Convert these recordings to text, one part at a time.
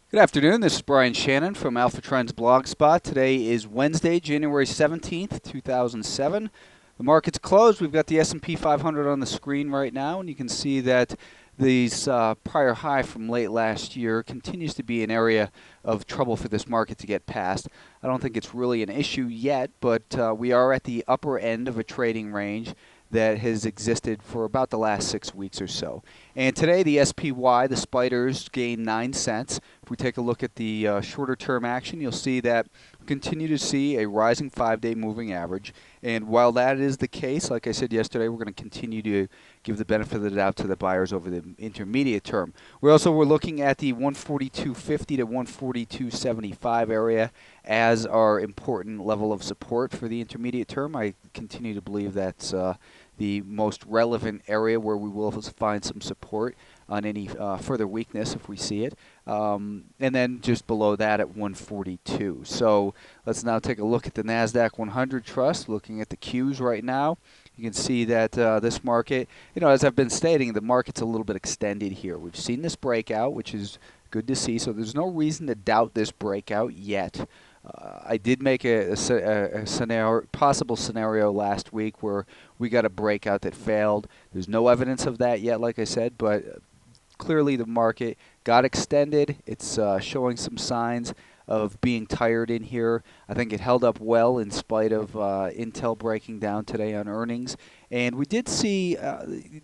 Good afternoon. This is Brian Shannon from Alpha Trends Blogspot. Today is Wednesday, January 17th, 2007. The market's closed. We've got the S&P 500 on the screen right now, and you can see that these prior high from late last year continues to be an area of trouble for this market to get past. I don't think it's really an issue yet, but we are at the upper end of a trading range that has existed for about the last 6 weeks or so. And today the SPY, the spiders, gained 9 cents. If we take a look at the shorter term action, you'll see that we continue to see a rising 5-day moving average. And while that is the case, like I said yesterday, we're going to continue to give the benefit of the doubt to the buyers over the intermediate term. We're looking at the 142.50 to 142.75 area as our important level of support for the intermediate term. I continue to believe that's the most relevant area where we will find some support on any further weakness if we see it. And then just below that at 142. So let's now take a look at the Nasdaq 100 Trust, looking at the Qs right now. You can see that this market, as I've been stating, the market's a little bit extended here. We've seen this breakout, which is good to see, so there's no reason to doubt this breakout yet. I did make a possible scenario last week where we got a breakout that failed. There's no evidence of that yet, like I said, but clearly the market got extended. It's showing some signs of being tired in here. I think it held up well in spite of Intel breaking down today on earnings. And we did see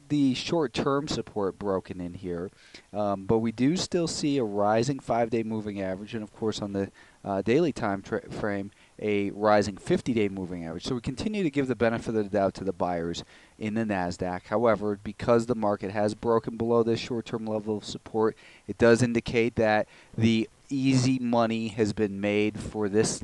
the short-term support broken in here, but we do still see a rising 5-day moving average, and of course on the daily time frame, a rising 50-day moving average. So we continue to give the benefit of the doubt to the buyers in the Nasdaq. However, because the market has broken below this short-term level of support, it does indicate that the easy money has been made for this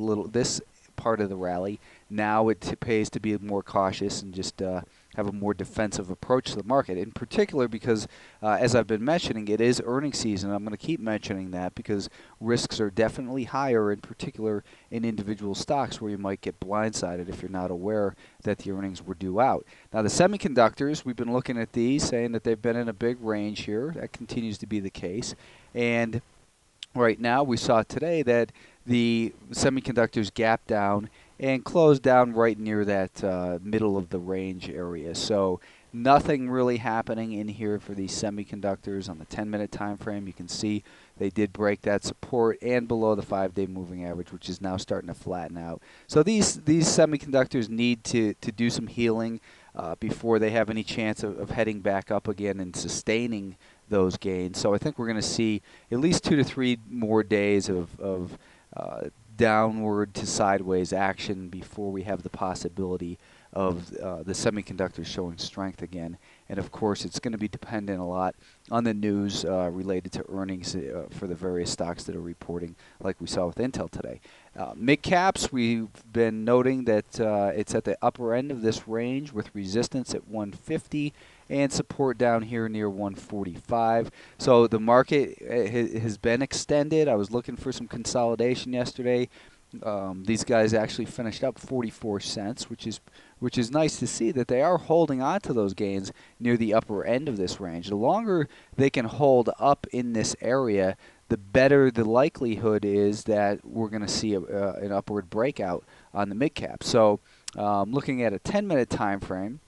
part of the rally. Now it pays to be more cautious and just have a more defensive approach to the market, in particular because, as I've been mentioning, it is earnings season. I'm going to keep mentioning that because risks are definitely higher, in particular in individual stocks where you might get blindsided if you're not aware that the earnings were due out. Now the semiconductors, we've been looking at these, saying that they've been in a big range here. That continues to be the case. And right now we saw today that the semiconductors gap down and closed down right near that middle of the range area. So nothing really happening in here for these semiconductors on the 10-minute time frame. You can see they did break that support and below the 5-day moving average, which is now starting to flatten out. So these semiconductors need to do some healing before they have any chance of heading back up again and sustaining those gains. So I think we're going to see at least 2 to 3 more days of downward to sideways action before we have the possibility of the semiconductors showing strength again. And of course, it's going to be dependent a lot on the news related to earnings for the various stocks that are reporting, like we saw with Intel today. Mid-caps, we've been noting that it's at the upper end of this range with resistance at 150 and support down here near 145. So the market has been extended. I was looking for some consolidation yesterday. These guys actually finished up 44 cents, which is nice to see that they are holding on to those gains near the upper end of this range. The longer they can hold up in this area, the better the likelihood is that we're going to see an upward breakout on the mid-cap. So looking at a 10-minute time frame,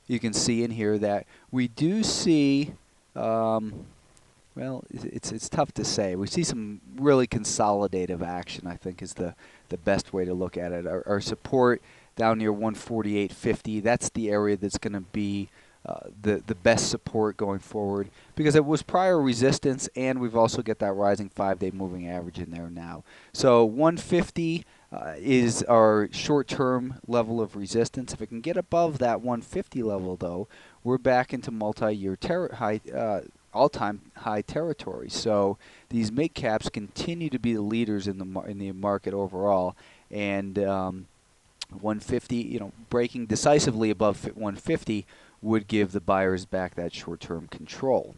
you can see in here that we do see, well, it's tough to say. We see some really consolidative action, I think, is the best way to look at it. Our support down near 148.50, that's the area that's going to be the best support going forward because it was prior resistance, and we've also got that rising 5-day moving average in there now. So 150 is our short-term level of resistance. If it can get above that 150 level, though, we're back into multi-year all-time high territory. So these mid caps continue to be the leaders in the market overall, and 150, breaking decisively above 150 would give the buyers back that short-term control.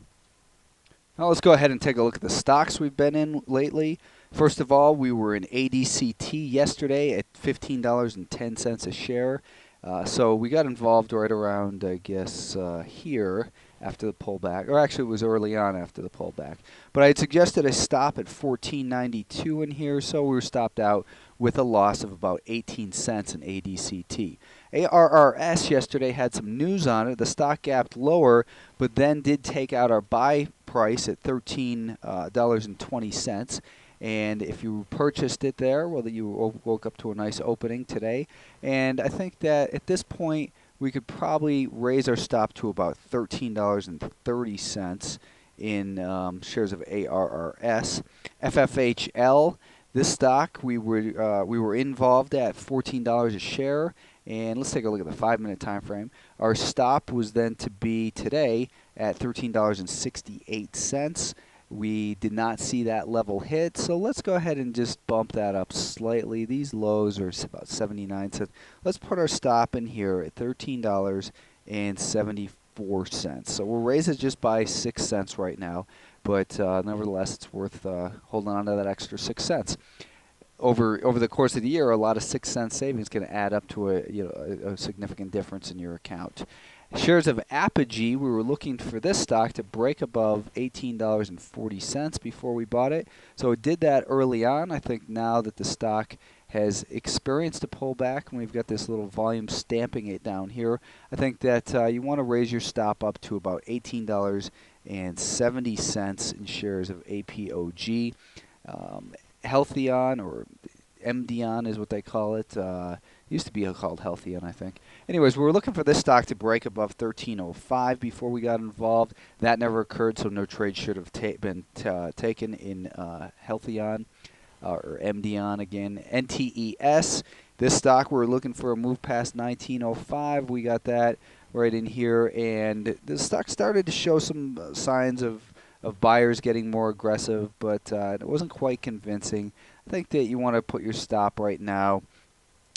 Now let's go ahead and take a look at the stocks we've been in lately. First of all, we were in ADCT yesterday at $15.10 a share. So we got involved right around, I guess, here after the pullback, or actually it was early on after the pullback. But I had suggested a stop at 14.92 in here, so we were stopped out with a loss of about 18 cents in ADCT. ARRS yesterday had some news on it. The stock gapped lower, but then did take out our buy price at $13.20. And if you purchased it there, well, you woke up to a nice opening today. And I think that at this point, we could probably raise our stop to about $13.30 in shares of ARRS. FFHL, this stock we were involved at $14 a share, and let's take a look at the 5-minute time frame. Our stop was then to be today at $13.68. We did not see that level hit, so let's go ahead and just bump that up slightly. These lows are about 79 cents. Let's put our stop in here at $13.74. So we'll raise it just by 6 cents right now, but nevertheless, it's worth holding on to that extra 6 cents. Over the course of the year, a lot of 6-cent savings can add up to a significant difference in your account. Shares of Apogee, we were looking for this stock to break above $18.40 before we bought it. So it did that early on. I think now that the stock has experienced a pullback and we've got this little volume stamping it down here, I think that you want to raise your stop up to about $18.70 in shares of APOG. Healtheon, or Emdeon is what they call it. Used to be called Healtheon, I think. Anyways, we were looking for this stock to break above 13.05 before we got involved. That never occurred, so no trade should have been taken in Healtheon, or Emdeon again. NTES, this stock, we were looking for a move past 19.05. We got that right in here, and the stock started to show some signs of buyers getting more aggressive, but it wasn't quite convincing. I think that you want to put your stop right now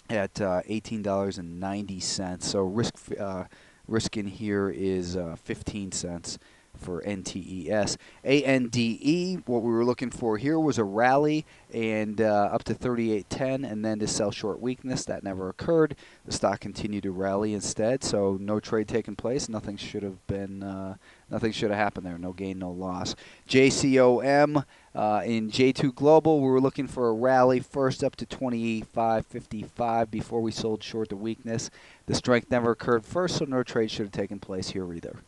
at $18.90. So risk in here is 15 cents for NTES. ANDE, what we were looking for here was a rally and up to 38.10, and then to sell short weakness. That never occurred. The stock continued to rally instead, so no trade taking place. Nothing should have happened there. No gain, no loss. JCOM in J2 Global, we were looking for a rally first up to 25.55 before we sold short the weakness. The strength never occurred first, so no trade should have taken place here either.